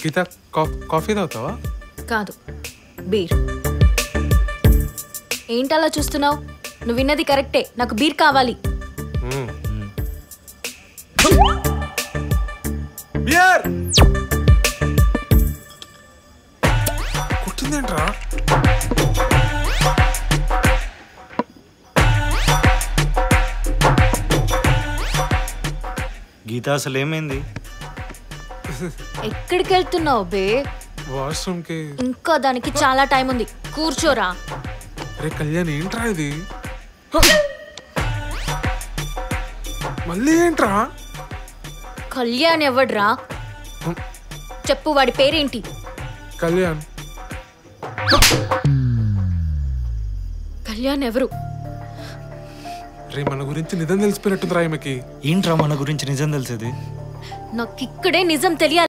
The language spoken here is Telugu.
గీత కాఫీ తాగుతావా? కాదు, బీర్. ఏంటలా చూస్తున్నావు? నువ్వు విన్నది కరెక్టే, నాకు బీర్ కావాలి. బియర్ కొట్టిందేంట్రా? గీత అసలు ఏమైంది? ఎక్కడికి వెళ్తున్నావు బే? వాష్రూమ్ కి. ఇంకా దానికి చాలా టైం ఉంది, కూర్చోరా. రే కళ్యాణ్, ఏంట్రా ఇది? మళ్ళీ ఏంట్రా? కళ్యాణ్ ఎవడ్రా? చెప్పు, వాడి పేరేంటి? కళ్యాణ్. కళ్యాణ్ ఎవరు? రే మన గురించి నిజం తెలిసిపోయినట్టుందిరా ఈమెకి. ఏంట్రా మన గురించి నిజం తెలిసేది? నాకు ఇక్కడే నిజం తెలియాలి.